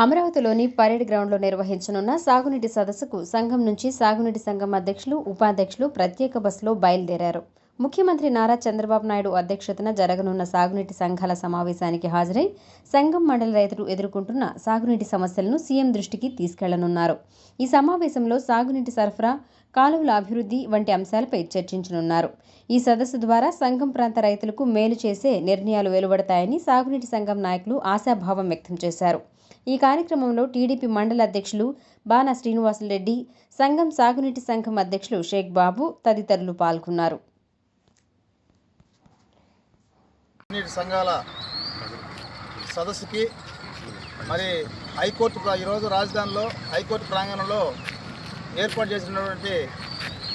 అమరావతిలోని పరేడ్ గ్రౌండ్లో నిర్వహించనున్న సాగునీటి సదస్సుకు సంఘం నుంచి సాగునీటి సంఘం అధ్యక్షులు, ఉపాధ్యక్షులు ప్రత్యేక బస్సులో బయలుదేరారు. ముఖ్యమంత్రి నారా చంద్రబాబు నాయుడు అధ్యక్షతన జరగనున్న సాగునీటి సంఘాల సమావేశానికి హాజరై సంఘం మండల రైతులు ఎదుర్కొంటున్న సాగునీటి సమస్యలను సీఎం దృష్టికి తీసుకెళ్లనున్నారు. ఈ సమావేశంలో సాగునీటి సరఫరా, కాలువల అభివృద్ధి వంటి అంశాలపై చర్చించనున్నారు. ఈ సదస్సు ద్వారా సంఘం ప్రాంత రైతులకు మేలు చేసే నిర్ణయాలు వెలువడతాయని సాగునీటి సంఘం నాయకులు ఆశాభావం వ్యక్తం చేశారు. ఈ కార్యక్రమంలో టీడీపీ మండల అధ్యక్షులు బాణా శ్రీనివాసులరెడ్డి, సంఘం సాగునీటి సంఘం అధ్యక్షులు షేక్ బాబు తదితరులు పాల్గొన్నారు. సంఘాల సదస్సుకి మరి హైకోర్టు ఈరోజు రాజధానిలో హైకోర్టు ప్రాంగణంలో ఏర్పాటు చేసినటువంటి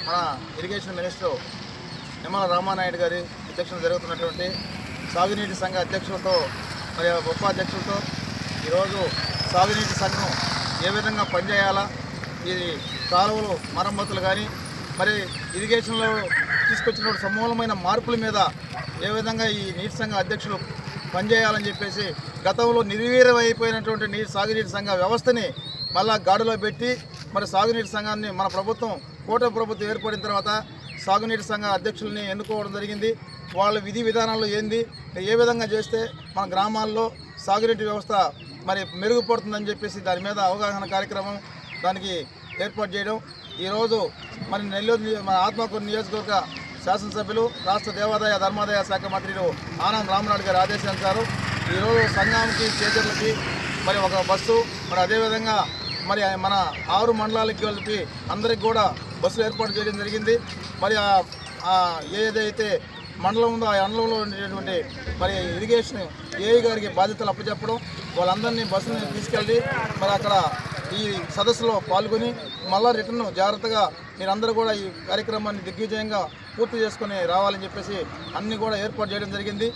మన ఇరిగేషన్ మినిస్టర్ నిమ్మల రామానాయుడు గారి అధ్యక్షతన జరుగుతున్నటువంటి సాగునీటి సంఘ అధ్యక్షులతో మరి ఉపాధ్యక్షులతో ఈరోజు సాగునీటి సంఘం ఏ విధంగా పనిచేయాలా, ఈ కాలువలు మరమ్మతులు కానీ మరి ఇరిగేషన్లో తీసుకొచ్చిన సమూలమైన మార్పుల మీద ఏ విధంగా ఈ నీటి సంఘ అధ్యక్షులు పనిచేయాలని చెప్పేసి గతంలో నిర్వీర్యమైపోయినటువంటి సాగునీటి సంఘ వ్యవస్థని మళ్ళా గాడిలో పెట్టి మరి సాగునీటి సంఘాన్ని మన ప్రభుత్వం కూటమి ప్రభుత్వం ఏర్పడిన తర్వాత సాగునీటి సంఘ అధ్యక్షుల్ని ఎన్నుకోవడం జరిగింది. వాళ్ళ విధి విధానాలు ఏంది, ఏ విధంగా చేస్తే మన గ్రామాల్లో సాగునీటి వ్యవస్థ మరి మెరుగుపడుతుందని చెప్పేసి దాని మీద అవగాహన కార్యక్రమం దానికి ఏర్పాటు చేయడం. ఈరోజు మరి నెల్లూరు మన ఆత్మకూరు నియోజకవర్గ శాసనసభ్యులు రాష్ట్ర దేవాదాయ ధర్మాదాయ శాఖ మంత్రులు ఆనం రామనాయుడు గారి ఆదేశానుసారం ఈరోజు సంఘానికి చేతులకి మరి ఒక బస్సు, మరి అదేవిధంగా మరి మన 6 మండలాలకి కలిపి అందరికి కూడా బస్సులు ఏర్పాటు చేయడం జరిగింది. మరి ఏదైతే మండలం ఉందో ఆ మండలంలో ఉండేటువంటి మరి ఇరిగేషన్ ఏఈ గారికి బాధ్యతలు అప్పచెప్పడం, వాళ్ళందరినీ బస్సుని తీసుకెళ్ళి మరి అక్కడ ఈ సదస్సులో పాల్గొని మళ్ళా రిటర్న్ జాగ్రత్తగా మీరందరూ కూడా ఈ కార్యక్రమాన్ని దిగ్విజయంగా పూర్తి చేసుకుని రావాలని చెప్పేసి అన్నీ కూడా ఏర్పాటు చేయడం జరిగింది.